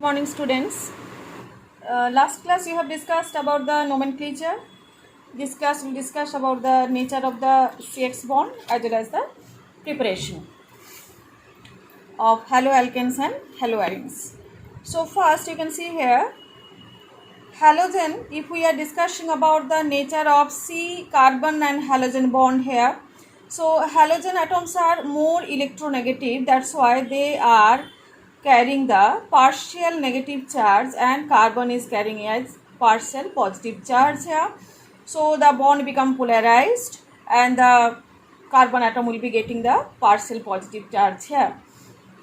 Morning students. Last class you have discussed about the nomenclature. This class will discuss about the nature of the CX bond as well as the preparation of haloalkanes and haloarenes. So first you can see here halogen. If we are discussing about the nature of C carbon and halogen bond here, so halogen atoms are more electronegative. That's why they are carrying the partial negative charge and carbon is carrying as partial positive charge here. So the bond become polarized and the carbon atom will be getting the partial positive charge here.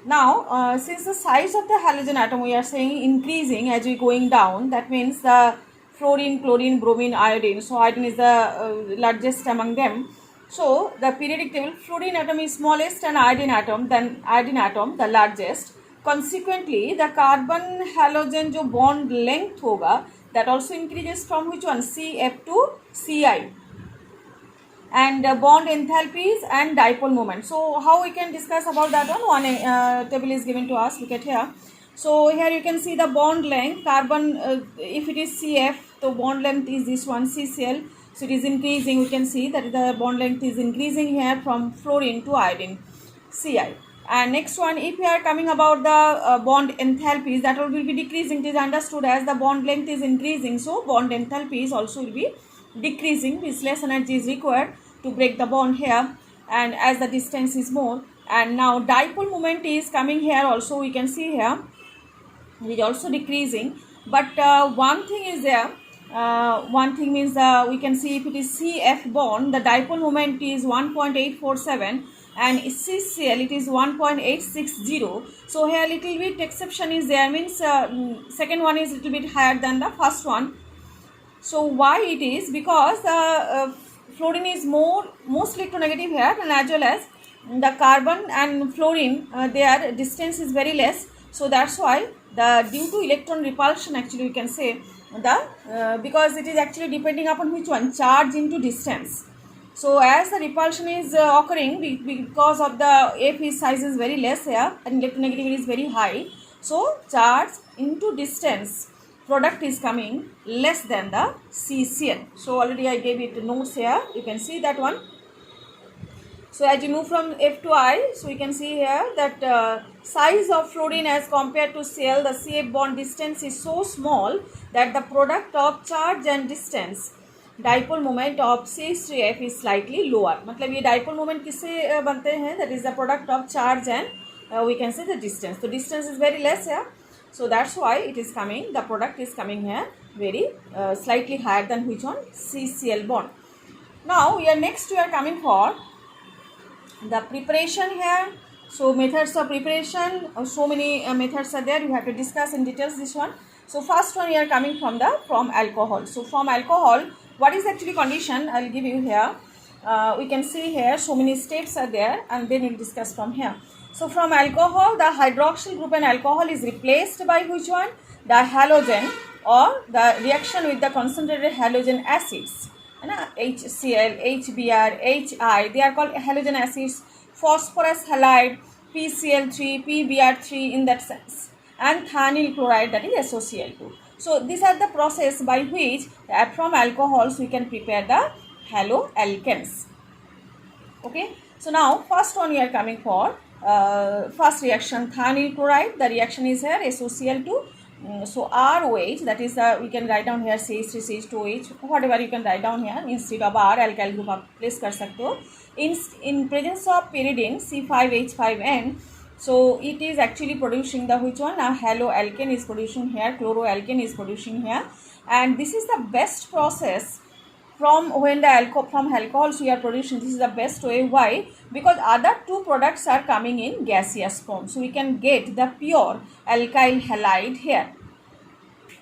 Now, since the size of the halogen atom we are saying increasing as we going down, that means the fluorine, chlorine, bromine, iodine. So iodine is the largest among them. So the periodic table, fluorine atom is smallest and iodine atom the largest. Consequently, the carbon halogen जो bond length होगा, that also increases from which one? CF to Ci. And bond enthalpies and dipole moment. So how we can discuss about that one? One table is given to us. Look at here. So here you can see the bond length. Carbon, if it is CF, the bond length is this one, CCl. So it is increasing. We can see that the bond length is increasing here from fluorine to iodine, Ci. And next one, if we are coming about the bond enthalpies, that will be decreasing. It is understood as the bond length is increasing, so bond enthalpies also will be decreasing. This less energy is required to break the bond here, and as the distance is more. And now dipole moment is coming here also. We can see here it is also decreasing. But one thing is there. One thing means we can see if it is CF bond, the dipole moment is 1.847. and CCl it is 1.860. So here little bit exception is there, means second one is little bit higher than the first one. So why it is? Because the fluorine is most electronegative here, and as well as the carbon and fluorine their distance is very less. So that's why the due to electron repulsion, actually we can say the because it is actually depending upon which one, charge into distance. So as the repulsion is occurring because of the F size is very less here and electronegativity is very high, so charge into distance product is coming less than the CCl. So already I gave it notes here, you can see that one. So as you move from F to I, so you can see here that size of fluorine as compared to Cl, the CF bond distance is so small that the product of charge and distance, dipole moment of CH3F is slightly lower. मतलब ये dipole moment किससे बनते हैं? That is the product of charge and we can say the distance. So distance is very less here. So that's why it is coming, the product is coming here very slightly higher than which one? CCl bond. Now we are coming for the preparation here. So methods of preparation, so many methods are there, you have to discuss in details this one. So first one we are coming from alcohol. So from alcohol, what is actually condition? I will give you here. We can see here so many steps are there, and then we'll discuss from here. So from alcohol, the hydroxyl group in alcohol is replaced by which one? The halogen, or the reaction with the concentrated halogen acids. HCl, HBr, HI, they are called halogen acids. Phosphorus halide, PCl3, PBr3 in that sense, and thionyl chloride, that is SOCl2. So these are the process by which from alcohols we can prepare the haloalkanes. Okay. So now first one we are coming for first reaction, thionyl chloride. The reaction is here SOCl2. So ROH, that is we can write down here CH3 CH2OH, whatever you can write down here instead of R, alkyl group आप place कर सकते हो. In presence of pyridine C5H5N, so it is actually producing the which one? Haloalkane is producing here, chloroalkane is producing here, and this is the best process from when the from alcohols we are producing. This is the best way. Why? Because other two products are coming in gaseous form, so we can get the pure alkyl halide here.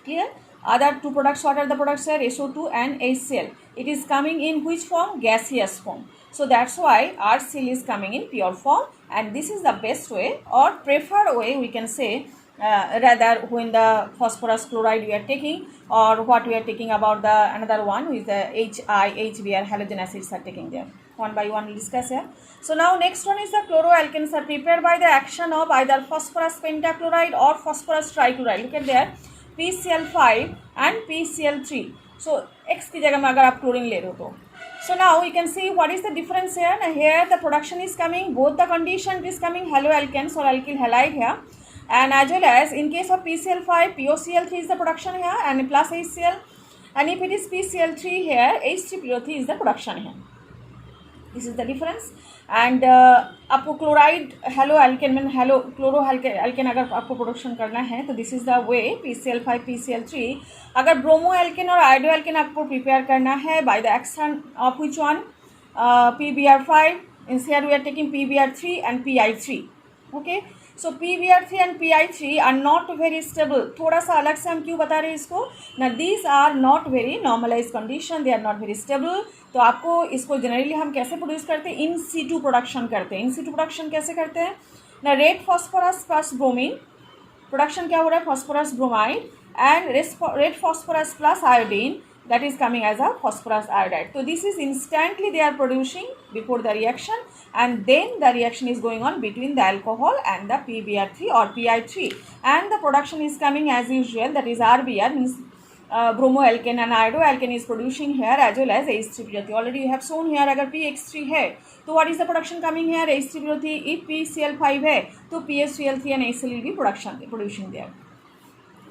Clear? Other two products, what are the products here? SO2 and HCl. It is coming in which form? Gaseous form. So that's why RCl is coming in pure form, and this is the best way or preferred way, we can say, rather when the phosphorus chloride we are taking, or what we are taking about the another one with the HBr halogen acids are taking there. One by one we'll discuss here. So now next one is the chloroalkanes are prepared by the action of either phosphorus pentachloride or phosphorus trichloride. Look at there, PCl5 and PCl3. So X की जगह में अगर आप chlorine ले रहे हो तो. So now you can see what is the difference here. Now here the production is coming, both the condition is coming haloalkanes or alkyl halide here, and as well as in case of PCl5, POCl3 is the production here and plus HCl, and if it is PCl3 here, H3PO3 is the production here. This is the difference. And आपको chloride halo alkane में hello chloro alkene अगर आपको production करना है तो this is the way PCl5 PCl3. अगर bromo alkene और iodo alkene आपको प्रिपेयर करना है by the action of which one, PBr5, here we are taking PBr3 and PI3. Okay, so PBr3 and PI3 are not very stable. थोड़ा सा अलग से हम क्यों बता रहे हैं इसको ना, these are not very normalized condition, they are not very stable. तो आपको इसको जनरली हम कैसे प्रोड्यूस करते हैं, इन सीटू प्रोडक्शन करते हैं. इन सीटू प्रोडक्शन कैसे करते हैं ना, red phosphorus plus bromine production क्या हो रहा है, phosphorus bromide, and red phosphorus plus iodine, that is coming as a phosphorus iodide. So this is instantly they are producing before the reaction, and then the reaction is going on between the alcohol and the PBr3 or PI3, and the production is coming as usual, that is RBr, means bromoalkane and iodoalkane is producing here, as well as H3PO3. Already you have shown here अगर PX3 है तो what is the production coming here, H3PO3. if PCl5 है तो PHCl3 and HCl will be producing there.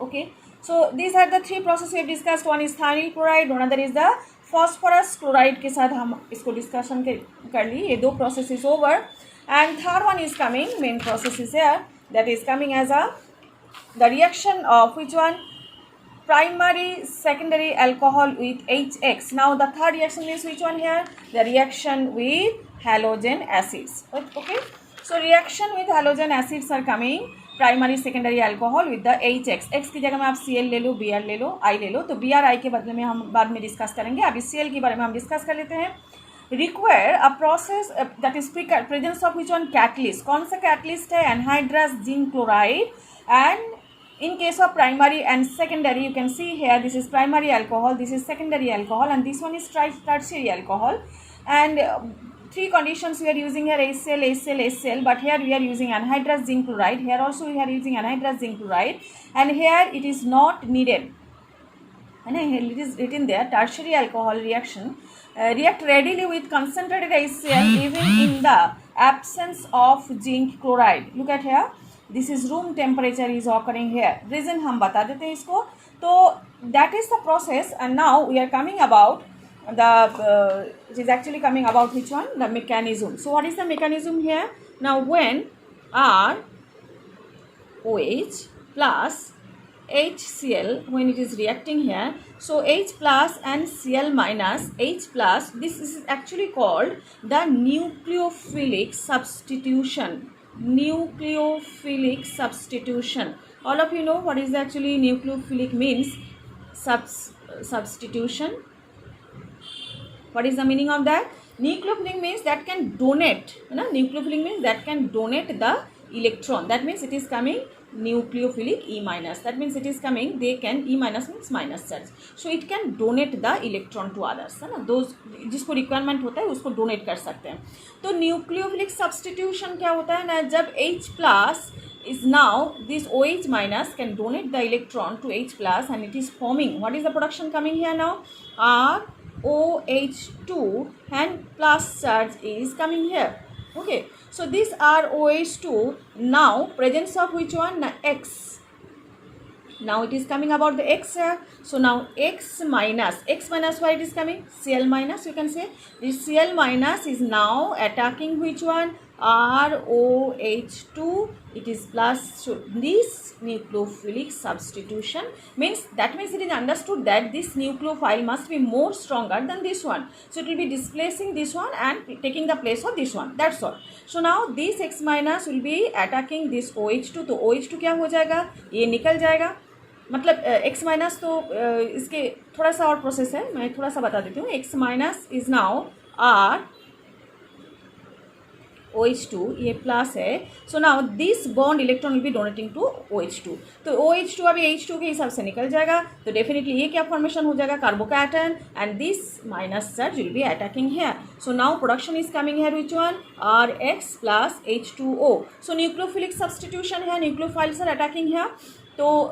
Okay, so these are the three processes we have discussed. One is thionyl chloride, another is the phosphorus chloride के साथ हम इसको discussion कर ली. ये दो process is over, and third one is coming, main process is here, that is coming as a the reaction of which one, primary secondary alcohol with HX. Now the third reaction is which one here, the reaction with halogen acids. Okay, so reaction with halogen acids are coming, primary secondary alcohol with the HX. X की जगह में आप Cl ले लो, Br ले लो, I ले लो, तो Br I के बदले में हम बाद में डिस्कस करेंगे. अभी Cl के बारे में हम डिस्कस कर लेते हैं. Require a process that is presence of which one, catalyst. कौन सा कैटलिस्ट है, anhydrous zinc chloride. And in case of primary and secondary you can see here, this is primary alcohol, this is secondary alcohol, and this one is tertiary alcohol. And three conditions we are using here, HCl, HCl, HCl, but here we are using anhydrous zinc chloride. Here also we are using anhydrous zinc chloride, and here it is not needed. And it is written there, tertiary alcohol reaction react readily with concentrated HCl even in the absence of zinc chloride. Look at here, this is room temperature is occurring here. Reason हम बता देते हैं इसको. तो that is the process, and now we are coming about it is actually coming about which one, the mechanism. So what is the mechanism here? Now when ROH plus HCl, when it is reacting here, so H plus and Cl minus H plus, this is actually called the nucleophilic substitution. Nucleophilic substitution. All of you know what is actually nucleophilic means, substitution. What is the meaning of that? Nucleophilic means that can donate, nucleophilic means that can donate the electron. That means it is coming nucleophilic E minus. That means it is coming, they can, E minus means minus charge. So it can donate the electron to others, है ना, those जिसको requirement होता है उसको donate कर सकते हैं. तो न्यूक्लियोफिलिक सब्सटीट्यूशन क्या होता है ना, जब H plus is now this OH minus can donate the electron to H plus, and it is forming, what is the production coming here now, ROH2, and plus charge is coming here. Okay, so this ROH2, now presence of which one, X. Now it is coming about the X here. So now X minus why it is coming, Cl minus, you can say this Cl minus is now attacking which one, ROH2, it is plus. So this nucleophilic substitution means, that means it is understood that this nucleophile must be more stronger than this one, so it will be displacing this one and taking the place of this one, that's all. So now this X minus will be attacking this OH2, तो OH2 क्या हो जाएगा, ये निकल जाएगा. मतलब X minus तो इसके थोड़ा सा और प्रोसेस है, मैं थोड़ा सा बता देती हूँ. X minus is now OH2 ये प्लस है. So now this bond electron will be donating to OH2. तो OH2 अभी H2 के हिसाब से निकल जाएगा. तो डेफिनेटली ये क्या फॉर्मेशन हो जाएगा, carbocation, and this minus charge will be attacking here. So now production is coming here which one, RH plus H2O. So nucleophilic substitution है, न्यूक्लियोफाइल्स आर अटैकिंग हियर. तो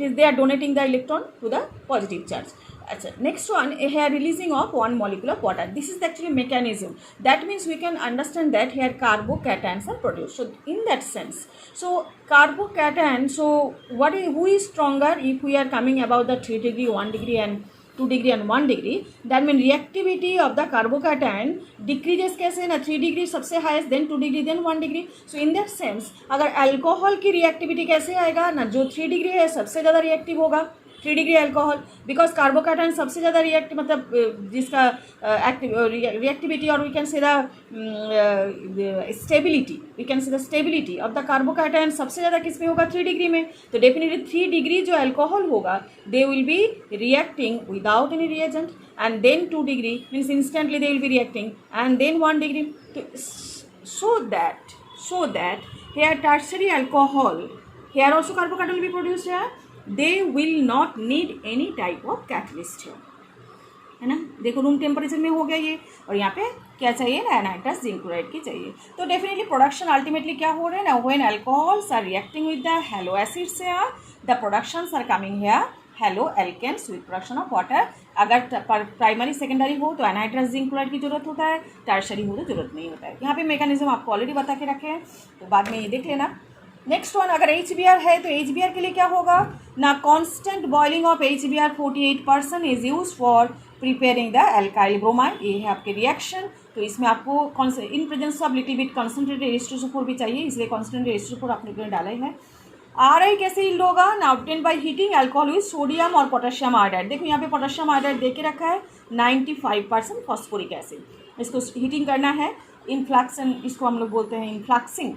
they are donating the electron to the positive charge. अच्छा, next one, here releasing of one molecule of water. This is actually mechanism. That means we can understand that here carbocations are produced. So in that sense, so carbocation. So who is stronger if we are coming about the 3 degree, 1 degree, and 2 degree and 1 degree? That means reactivity of the carbocation decreases कैसे ना, 3 degree सबसे highest, then 2 degree, then 1 degree. So in that sense, अगर alcohol की reactivity कैसे आएगा ना, जो 3 degree है सबसे ज़्यादा रिएक्टिव होगा, 3 डिग्री अल्कोहल, बिकॉज कार्बोकैटन सबसे ज़्यादा रिएक्ट मतलब जिसका रिएक्टिविटी, और we can say the stability, we can say the stability of the carbocation सबसे ज़्यादा किस में होगा, 3 डिग्री में. तो डेफिनेटली 3 डिग्री जो अल्कोहल होगा they will be reacting without any reagent, and then 2 degree means instantly they will be reacting, and then 1 degree. तो so that here tertiary alcohol, here also carbocation will be produced here. They will not need any type of catalyst here, है ना. देखो room temperature में हो गया ये, और यहाँ पे क्या चाहिए ना, नाइट्रस जिंक क्लोराइड की चाहिए. तो डेफिनेटली प्रोडक्शन अल्टीमेटली क्या हो रहा है ना, when alcohols are reacting with the halo acids here, the productions are coming here haloalkanes with production of water. अगर प्राइमरी सेकेंडरी हो तो एनाइट्रस जिंक क्लोराइड की जरूरत होता है, टर्शरी हो तो जरूरत नहीं होता है. यहाँ पे मैकेनिज्म आपको ऑलरेडी बता के रखे हैं, तो बाद में ये देख लेना. नेक्स्ट वन, अगर HBr है तो HBr के लिए क्या होगा ना, constant boiling of HBr 48% is use for preparing the alkyl bromide. ये है आपके रिएक्शन. तो इसमें आपको इन presence of little bit concentrated H2SO4 भी चाहिए, इसलिए कॉन्सेंट्रेटेड H2SO4 आपने डाला है. RI कैसे यील्ड होगा ना, obtain by heating alcohol with sodium और पोटेशियम आयोडाइड. देखो यहाँ पे पोटेशियम आयोडाइड दे के रखा है, 95% फॉस्फोरिक एसिड. इसको हीटिंग करना है, इनफ्लैक्सन इसको हम लोग बोलते हैं, इनफ्लैक्सिंग,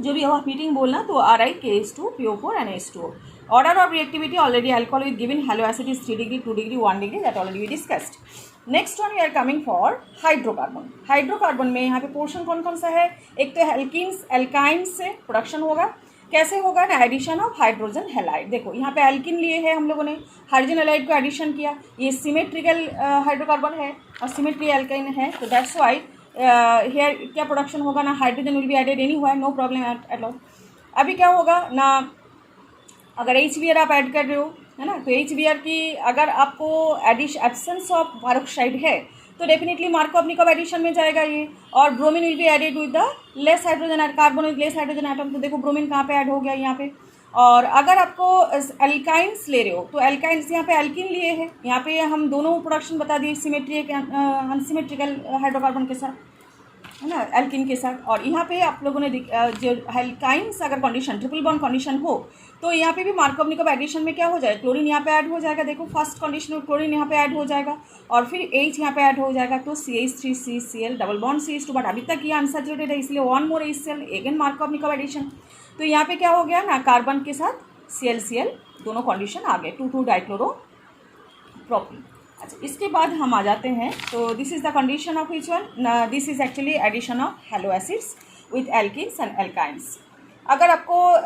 जो भी आप हीटिंग बोलना. तो RI KH2 PO4 and H2O. Order of reactivity already alcohol with given halo acid is 3 degree, 2 degree, 1 degree, that already we discussed. Next one we are coming for hydrocarbon. Hydrocarbon में यहाँ पे portion कौन कौन सा है, एक तो alkenes, alkynes से प्रोडक्शन होगा. कैसे होगा ना, एडिशन ऑफ हाइड्रोजन हेलाइड. देखो यहाँ पे एल्किन लिए है हम लोगों ने, हाइड्रोजन हेलाइड को एडिशन किया. ये सिमेट्रिकल हाइड्रोकार्बन है और सिमेट्री एल्काइन है, तो दैट्स वाई हेयर क्या प्रोडक्शन होगा ना, hydrogen will be added any हुआ, नो प्रॉब्लम एट ऑल. अभी क्या होगा ना, अगर HBr आप ऐड कर रहे हो, है ना, तो HBr की अगर आपको एब्सेंस ऑफ पेरोक्साइड है तो डेफिनेटली मार्कोव-निकोव एडिशन में जाएगा ये, और bromine will be added with the less hydrogen carbon with less hydrogen atom. तो देखो ब्रोमीन कहाँ पे ऐड हो गया यहाँ पे. और अगर आपको एल्काइंस ले रहे हो तो एल्काइंस यहाँ पे एल्किन लिए हैं, यहाँ पे हम दोनों प्रोडक्शन बता दिए, सिमेट्री अनसिमेट्रिकल हाइड्रोकार्बन के साथ, है ना, एल्किन के साथ. और यहाँ पे आप लोगों ने जो एल्काइंस अगर कंडीशन ट्रिपल बॉन्ड कंडीशन हो तो यहाँ पे भी मार्कोव-निकोव एडिशन में क्या हो जाएगा, क्लोरीन यहाँ पे ऐड हो जाएगा. देखो फर्स्ट कंडीशन में क्लोरीन यहाँ पे ऐड हो जाएगा और फिर H यहाँ पे ऐड हो जाएगा, तो CH3CCl double bond CH2. But अभी तक ये अनसैचुरेटेड है, इसलिए one more HCl, again Markovnikov addition. तो यहाँ पे क्या हो गया ना, कार्बन के साथ ClCl दोनों कंडीशन आ गए, 2,2 डाइक्लोरो प्रोपिन. अच्छा, इसके बाद हम आ जाते हैं, तो this is the condition of which one, this is actually addition of halo acids with alkenes and alkynes. अगर आपको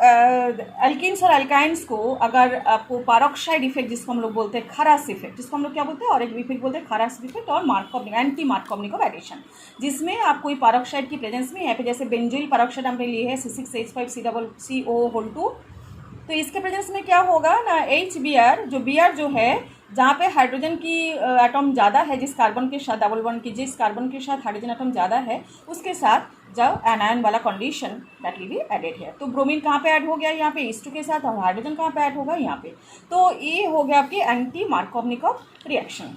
एल्किन्स और एल्काइंस को अगर आपको पैरोक्साइड इफेक्ट, जिसको हम लोग बोलते हैं खरास इफेक्ट, जिसको हम लोग क्या बोलते हैं, और एक इफेक्ट बोलते हैं खरास इफेक्ट, और एंटी मार्कोव-निकोव एडिशन, जिसमें आप कोई पैरोक्साइड की प्रेजेंस में, यहाँ पे जैसे बेंजोइल पैरोक्साइड हमने लिए है C6H5CO2, तो इसके प्रेजेंस में क्या होगा ना, HBr जो है जहाँ पे हाइड्रोजन की एटम ज़्यादा है, जिस कार्बन के साथ डबल बॉन्ड की, जिस कार्बन के साथ हाइड्रोजन एटम ज़्यादा है उसके साथ जब एनायन वाला condition that will be added है. तो ब्रोमीन कहाँ पे ऐड हो गया, यहाँ पे H2 के साथ, और हाइड्रोजन कहाँ पे ऐड होगा, यहाँ पे. तो ये हो गया आपकी anti Markovnikov reaction.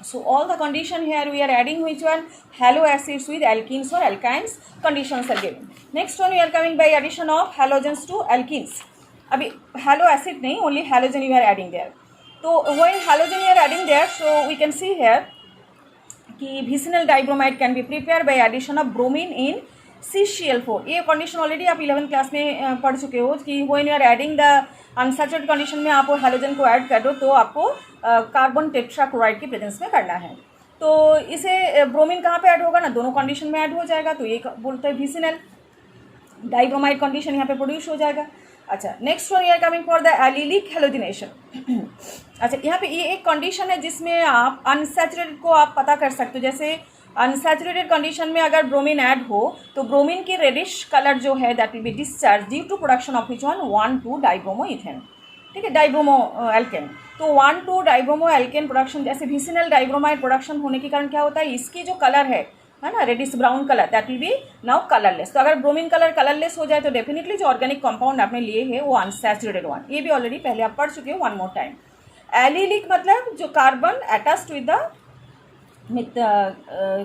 So all the condition here we are adding which one, halo acids with alkenes or alkynes conditions are given. Next one we are coming by addition of halogens to alkenes. अभी halo acid नहीं, only halogen we are adding there. तो when halogen we are adding there, so we can see here कि vicinal dibromide can be prepared by addition of bromine in CCl4. ये condition already आप 11th class में पढ़ चुके हो कि when you are adding the unsaturated condition में आप हाइड्रोजन को ऐड कर दो तो आपको कार्बन टेट्राक्लोराइड की प्रेजेंस में करना है. तो इसे ब्रोमीन कहाँ पे ऐड होगा ना, दोनों कंडीशन में ऐड हो जाएगा, तो ये बोलते हैं विसिनल डाइब्रोमाइड कंडीशन यहाँ पे प्रोड्यूस हो जाएगा। अच्छा, next one your coming for the allylic halogenation. अच्छा, यहाँ पे ये एक कंडीशन है जिसमें आप अनसैचुरेटेड को आप पता कर सकते हो। जैसे अनसैचुरेटेड कंडीशन में अगर ब्रोमीन ऐड हो तो ब्रोमीन की रेडिश कलर जो है that will be discharge due to production of which one 1,2 dibromo ethane, ठीक है, डाइब्रोमो एल्केन। तो 1,2 डाइब्रोमो एल्केन प्रोडक्शन, जैसे विसिनल डाइब्रोमाइड प्रोडक्शन होने के कारण क्या होता है, इसकी जो कलर है ना, reddish brown colour, that will be now colourless. तो अगर ब्रोमीन कलर कलरलेस हो जाए तो डेफिनेटली जो ऑर्गेनिक कंपाउंड आपने लिए है वो अनसैचुरेटेड वन, ये भी ऑलरेडी पहले आप पढ़ चुके हो, वन मोर टाइम। एलिलिक मतलब जो carbon attached with the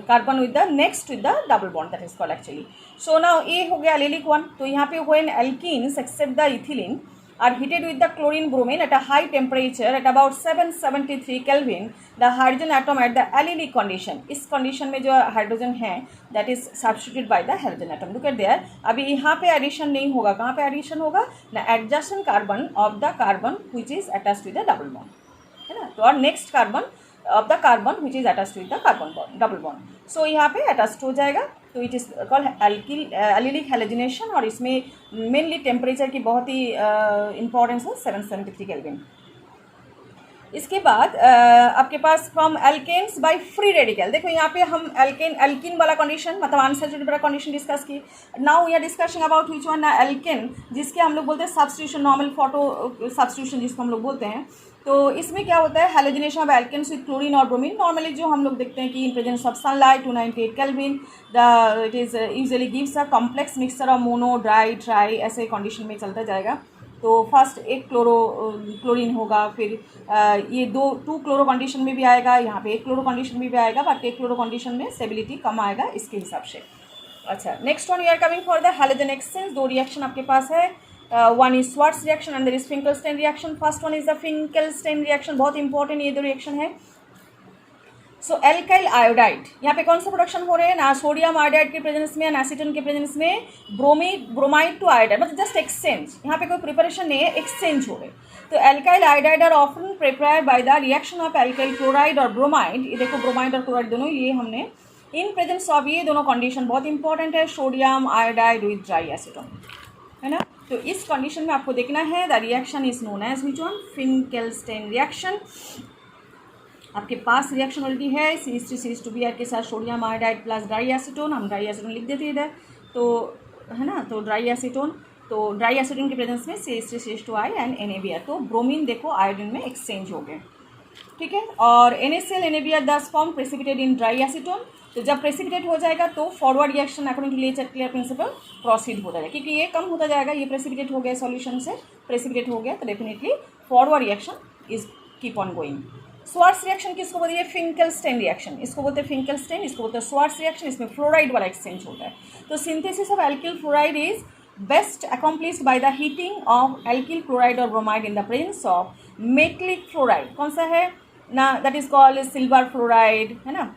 carbon with the next with the double bond, that is called actually. So now ये हो गया एलिलिक वन। तो यहाँ पे when alkenes except the ethylene are heated with the chlorine bromine at a high temperature at about 773 Kelvin, the hydrogen atom at the allylic condition, इस condition में जो hydrogen है that is substituted by the halogen atom. Look at there, अभी यहाँ पे addition नहीं होगा, कहाँ पे एडिशन होगा ना, adjacent carbon of the carbon which is attached with the double bond, है ना, तो और next carbon of the carbon which is attached with the carbon bond, double bond. So यहाँ पे अटैच्ड हो जाएगा, तो it is called allylic halogenation. और इसमें मेनली टेम्परेचर की बहुत ही इंपॉर्टेंस है, 773 केल्विन। इसके बाद आपके पास from alkenes by free radical, देखो यहाँ पे हम एल्किन वाला कंडीशन मतलब अनसैचुरेटेड वाला कंडीशन डिस्कस की। Now we are discussing about which one alkane, जिसके हम लोग बोलते हैं सब्स्टिट्यूशन, नॉर्मल फोटो सब्स्टिट्यूशन जिसको हम लोग बोलते हैं। तो इसमें क्या होता है, halogenation of alkanes with chlorine और ब्रोमीन। नॉर्मली जो हम लोग देखते हैं कि in presence of sunlight 298 kelvin the it is usually gives a complex mixture of mono di tri, ऐसे कंडीशन में चलता जाएगा। तो फर्स्ट एक क्लोरीन होगा, फिर ये टू क्लोरो कंडीशन में भी आएगा, यहाँ पे एक क्लोरो कंडीशन में भी आएगा, बट एक क्लोरो कंडीशन में स्टेबिलिटी कम आएगा इसके हिसाब से। अच्छा, next one we are coming for the halogen exchange. दो रिएक्शन आपके पास है, one is Swarts reaction and there is Finkelstein reaction. First one is the Finkelstein reaction, बहुत इंपॉर्टेंट ये दो रिएक्शन है। सो एल्काइल आयोडाइड, यहाँ पे कौन सा प्रोडक्शन हो रहे हैं ना, सोडियम आयोडाइड के प्रेजेंस में, एसीटोन के प्रेजेंस में ब्रोमाइड टू आयोडाइड, मतलब जस्ट एक्सचेंज, यहाँ पे कोई प्रिपरेशन नहीं है, एक्सचेंज हो रहे। तो alkyl iodide are often prepared by the reaction of alkyl chloride और ब्रोमाइड। ये देखो ब्रोमाइड और क्लोराइड दोनों लिए हमने, इन प्रेजेंस ऑफ ये दोनों कंडीशन बहुत इंपॉर्टेंट है, sodium iodide with dry acetone, है ना। तो इस कंडीशन में आपको देखना है the reaction is known as which one, Finkelstein reaction. आपके पास रिएक्शन ऑलरेडी है CH3CH2Br के साथ sodium iodide plus dry acetone, हम ड्राई एसीटोन लिख देते हैं इधर, तो है ना, तो ड्राई एसीटोन, तो ड्राई एसीटोन के प्रेजेंस में CH3CH2I एंड NaBr, तो ब्रोमीन देखो आयोडीन में एक्सचेंज हो गए, ठीक है। और NaCl NaBr this form precipitate in dry acetone. तो जब प्रेसिपिटेट हो जाएगा तो forward reaction according to Le Chatelier principle proceed हो जाएगा, क्योंकि ये कम होता जाएगा, ये प्रेसिपिटेट हो गया सॉल्यूशन से, प्रेसिपिटेट हो गया, तो definitely forward reaction is keep on going. Swarts reaction किसको बोलते हैं, फिंकलस्टेन रिएक्शन, इसको बोलते हैं फिंकलस्टेन, इसको बोलते हैं स्वार्ट्ज रिएक्शन। इसमें फ्लोराइड वाला एक्सचेंज होता है। तो synthesis of alkyl fluoride is best accomplished by the heating of alkyl chloride और bromide in the presence of metallic fluoride. कौन सा है ना, that is called silver fluoride, है ना,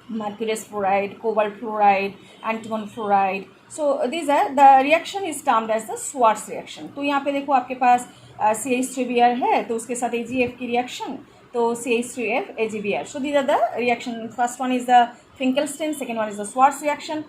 mercurous fluoride, cobalt fluoride, antimony fluoride. So these are the reaction is termed as the Schwartz reaction. तो यहाँ पे देखो आपके पास CH3Br है, तो उसके साथ AgF की रिएक्शन, तो CH3F AgBr. So these are the reaction. First one is the Finkelstein, second one is the Schwartz reaction.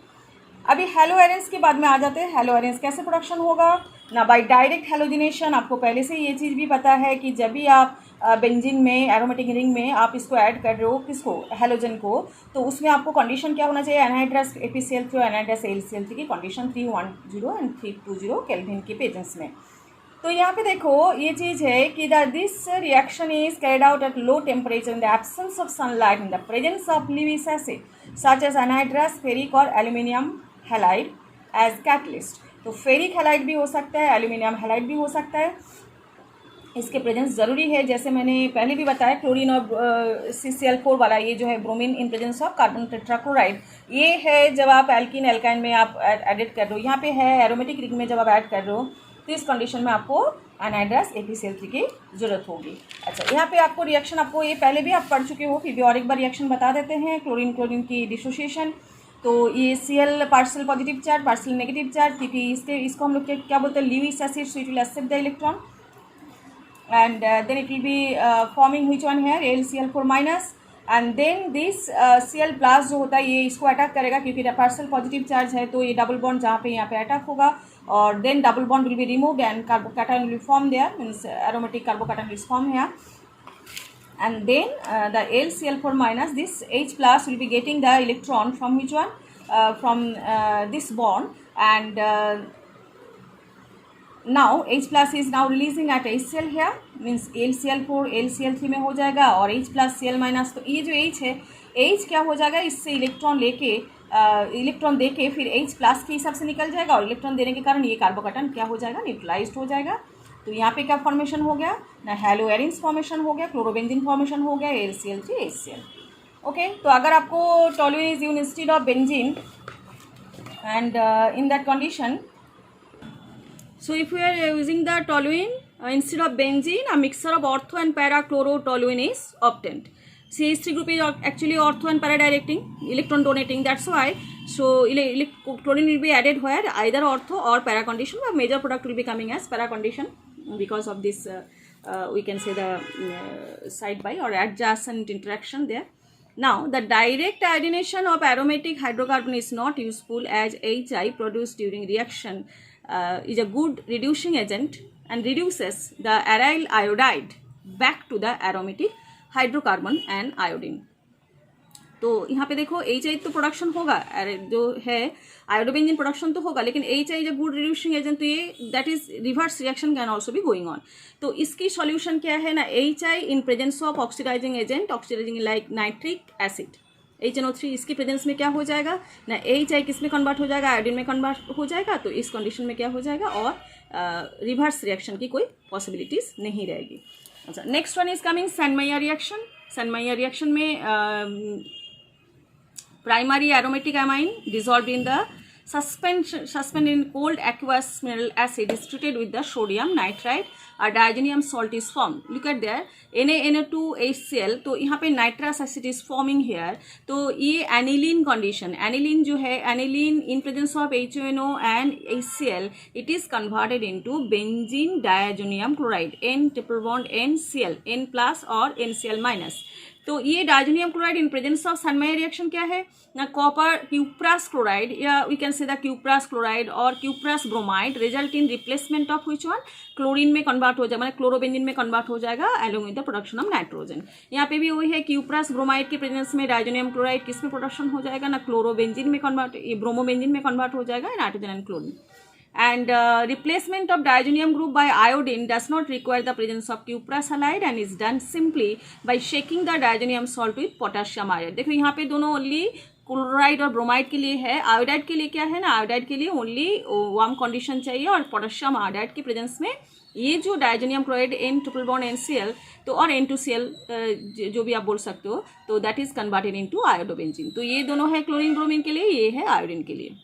अभी हेलो एरेंस के बाद में आ जाते हैं। हेलो एरेंस कैसे प्रोडक्शन होगा ना, बाय डायरेक्ट हेलोजिनेशन। आपको पहले से ये चीज़ भी पता है कि जब भी आप बेंजीन में एरोमेटिक रिंग में आप इसको ऐड कर रहे हो, किसको, हेलोजन को, तो उसमें आपको कंडीशन क्या होना चाहिए, एनहाइड्रस APCl3 और एनहाइड्रस AlCl3 की कंडीशन 310 एंड 320 केल्विन के प्रेजेंस में। तो यहाँ पे देखो ये चीज़ है कि this reaction is carried out at low temperature in the absence of sunlight in the presence of Lewis acid such as anhydrous, ferric और एल्यूमिनियम हैलाइड एज कैटलिस्ट। तो फेरिक हैलाइड भी हो सकता है, एल्यूमिनियम हैलाइड भी हो सकता है, इसके प्रेजेंस ज़रूरी है। जैसे मैंने पहले भी बताया, क्लोरीन और CCl4 वाला ये जो है bromine in presence of carbon tetrachloride, ये है जब आप एल्किन एल्काइन में आप एडिट कर रहे हो। यहाँ पे है एरोमेटिक रिंग में जब आप ऐड कर रहे हो, तो इस कंडीशन में आपको एनहाइड्रस APCl3 की ज़रूरत होगी। अच्छा, यहाँ पे आपको रिएक्शन, आपको ये पहले भी आप पढ़ चुके हो, फिर भी और एक बार रिएक्शन बता देते हैं। क्लोरीन क्लोरीन की डिसोसिएशन, तो ये Cl partial positive charge, partial negative charge, क्योंकि इसको हम लोग क्या बोलते हैं, Lewis acid, so it will accept the electron and then it will be forming which one here, AlCl4 minus, and then this Cl plus जो होता है ये इसको अटैक करेगा, क्योंकि पार्शियल पॉजिटिव चार्ज है तो ये डबल बॉन्ड जहाँ पे यहाँ पे अटैक होगा, और then double bond will be removed and carbocation will form there, means aromatic carbocation will form here. And then the LCl4 minus, this H plus will be getting the electron from which one? From this bond, and now H plus is now releasing at HCl here, means LCl4 LCl3 में हो जाएगा, और H plus Cl minus, तो ये जो H है, H क्या हो जाएगा, इससे इलेक्ट्रॉन लेके इलेक्ट्रॉन दे के फिर H प्लस के हिसाब से निकल जाएगा, और इलेक्ट्रॉन देने के कारण ये कार्बोकैटायन क्या हो जाएगा, न्यूट्रलाइज्ड हो जाएगा. तो यहाँ पे क्या फॉर्मेशन हो गया ना, हेलोएरिन्स फॉर्मेशन हो गया, क्लोरोबेंजीन फॉर्मेशन हो गया, LCl3 HCl. ओके, तो अगर आपको toluene is used instead of benzene, and in that condition, so if we are using the toluene instead of benzene, a mixture of ortho and para chlorotoluene is obtained. CH3 group is actually ortho and para directing, electron donating, that's why. So chlorine will be added where either ortho or para condition, but major product will be coming as para condition because of this we can say the side by or adjacent interaction there. Now the direct iodination of aromatic hydrocarbon is not useful, as HI produced during reaction is a good reducing agent and reduces the aryl iodide back to the aromatic hydrocarbon and iodine. तो यहाँ पे देखो HI तो production होगा, जो है iodobenzene production तो होगा, लेकिन HI is a good reducing agent, तो ये that is reverse reaction can also be going on. तो इसकी सॉल्यूशन क्या है ना, HI in presence of oxidising agent, oxidising like nitric acid, HNO3, इसकी प्रेजेंस में क्या हो जाएगा ना, HI किस में कन्वर्ट हो जाएगा, आयोडीन में कन्वर्ट हो जाएगा. तो इस कंडीशन में क्या हो जाएगा, और रिवर्स रिएक्शन की कोई पॉसिबिलिटीज नहीं रहेगी. अच्छा, next one is coming Sandmeyer reaction. Sandmeyer reaction में primary aromatic amine dissolved in the suspended in cold aqueous mineral acid is treated with the sodium nitrite, a diazonium salt is formed. Look at there, NaNO2HCl, तो यहाँ पे nitrous acid is forming here. तो ये aniline condition, aniline जो है, aniline in presence of HNO and HCl, it is converted into benzene diazonium chloride, N triple bond NCl, N plus और NCl minus. तो ये diazonium chloride in presence of Sandmeyer reaction क्या है ना, copper cuprous chloride, या we can say the cuprous chloride और cuprous bromide result in replacement of which one, chlorine में convert हो जाएगा, मतलब क्लोरोबेंजीन में कन्वर्ट हो जाएगा along with the production of nitrogen. यहाँ पे भी वही है, क्यूप्रास ब्रोमाइड के प्रेजेंस में डायजोनियम क्लोराइड किस में प्रोडक्शन हो जाएगा ना, क्लोरोबेंजीन में कन्वर्ट, ब्रोमोबेंजीन में कन्वर्ट हो जाएगा, nitrogen and chlorine. And replacement of diazonium group by iodine does not require the presence of cuprous halide and is done simply by shaking the diazonium salt with potassium iodide. देखो यहाँ पे दोनों only chloride और bromide के लिए है, iodide के लिए क्या है ना, आयोडाइड के लिए ओनली वार्म कंडीशन चाहिए, और पोटेशियम आयोडाइड की प्रेजेंस में ये जो diazonium chloride N triple bond NCl तो और N2Cl जो भी आप बोल सकते हो, तो that is converted into iodobenzene. तो ये दोनों है क्लोरीन ब्रोमीन के लिए, ये है आयोडीन के लिए.